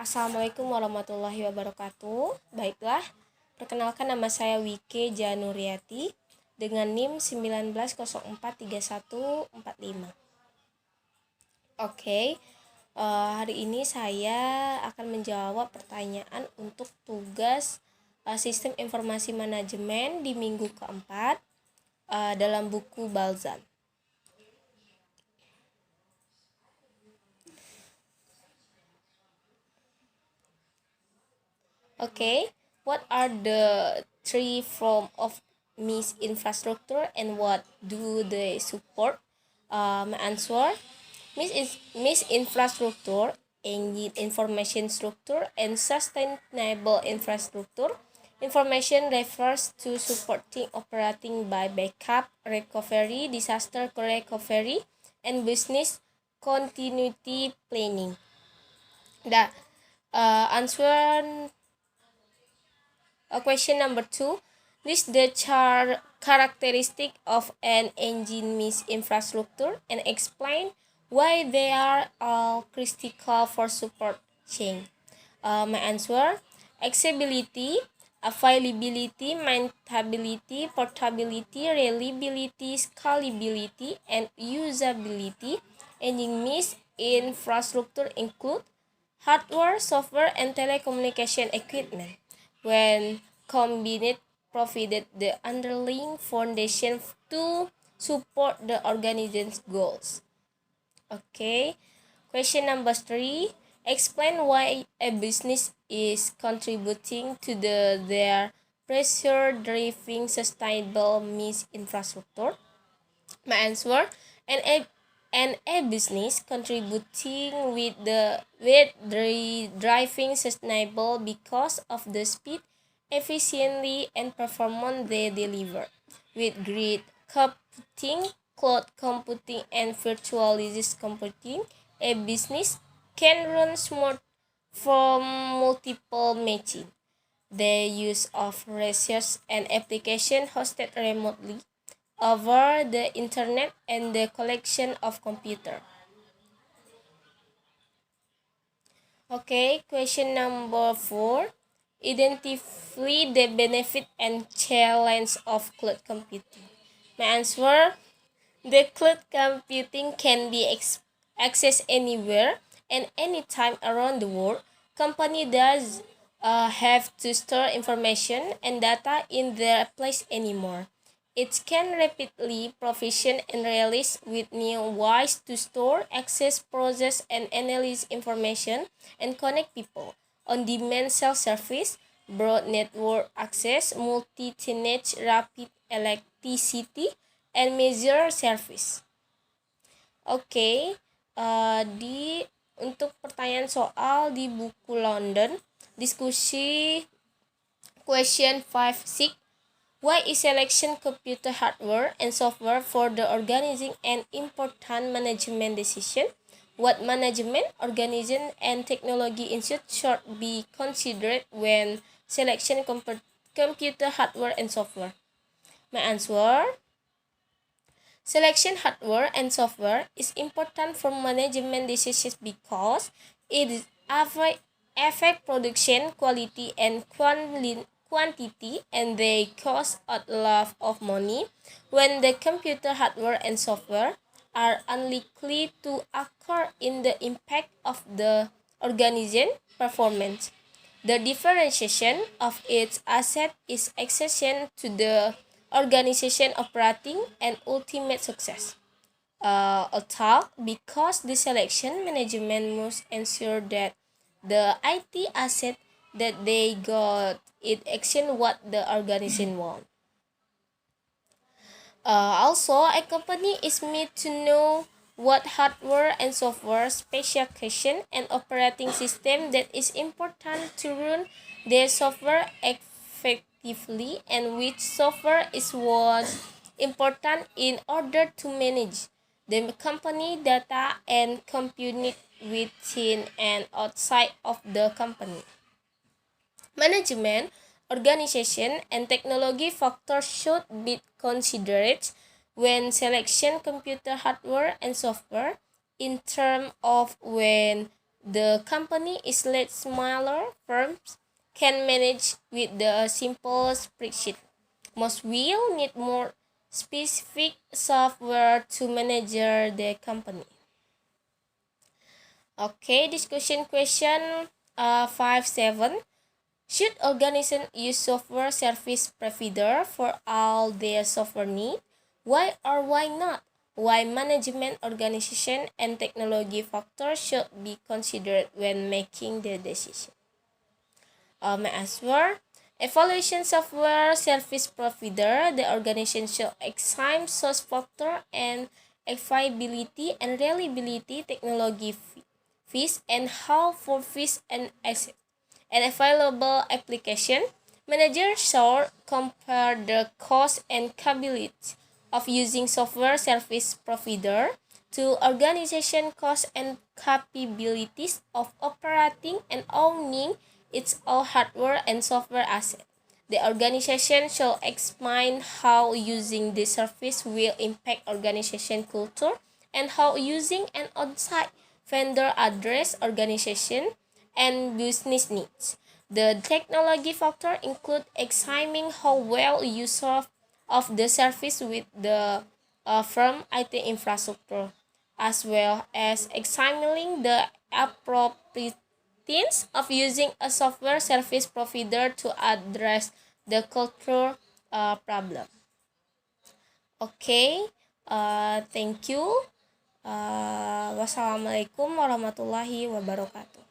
Assalamualaikum warahmatullahi wabarakatuh. Baiklah, perkenalkan nama saya Wike Januriati dengan NIM 19043145. Oke, hari ini saya akan menjawab pertanyaan untuk tugas Sistem Informasi Manajemen di minggu keempat dalam buku Balzan. Okay, what are the three forms of misinfrastructure and what do they support? My answer: misinfrastructure, engine information structure, and sustainable infrastructure. Information refers to supporting operating by backup, recovery, disaster recovery, and business continuity planning. The answer. Question number 2. List the characteristic of an engine misinfrastructure and explain why they are all critical for support chain. My answer: accessibility, availability, maintainability, portability, reliability, scalability, and usability. Engine misinfrastructure include hardware, software, and telecommunication equipment. When combined, provided the underlying foundation to support the organization's goals. Okay, question number 3. Explain why a business is contributing to their pressure-driving sustainable infrastructure. My answer: a business contributing with driving sustainable because of the speed, efficiency, and performance they deliver. With grid computing, cloud computing, and virtualized computing, a business can run smooth from multiple machines. The use of research and application hosted remotely over the internet and the collection of computer. Okay, question number 4. Identify the benefit and challenge of cloud computing. My answer: the cloud computing can be accessed anywhere and anytime around the world. Company does have to store information and data in their place anymore. It can rapidly provision and release with new ways to store, access, process, and analyze information and connect people. On-demand self-service, broad network access, multi-tenant rapid electricity, and major service. Oke, untuk pertanyaan soal di buku London, diskusi question 5 6. Why is selection computer hardware and software for the organizing an important management decision? What management, organization, and technology issues should be considered when selection computer hardware and software? My answer: selection hardware and software is important for management decisions because it affect production quality and quantity, and they cost a lot of money. When the computer hardware and software are unlikely to occur in the impact of the organization performance. The differentiation of its asset is accession to the organization operating and ultimate success. Because the selection management must ensure that the IT asset that they got it action what the organization want. Also, a company is made to know what hardware and software specification and operating system that is important to run their software effectively, and which software is what important in order to manage the company data and compute within and outside of the company. Management, organization, and technology factors should be considered when selection computer hardware and software in terms of when the company is let smaller firms can manage with the simple spreadsheet. Most will need more specific software to manage the company. Okay, discussion question 5-7. Should organizations use software service provider for all their software needs? Why or why not? Why management, organization, and technology factors should be considered when making the decision? My answer: evaluation software service provider, the organization should examine source factor and availability and reliability technology fees and how for fees and asset and available application. Managers should compare the cost and capability of using software service provider to organization costs and capabilities of operating and owning its own hardware and software asset. The organization shall explain how using this service will impact organization culture and how using an on-site vendor address organization and business needs. The technology factor include examining how well user of the service with the firm IT infrastructure, as well as examining the appropriateness of using a software service provider to address the cultural problem. Okay, thank you. Wassalamualaikum warahmatullahi wabarakatuh.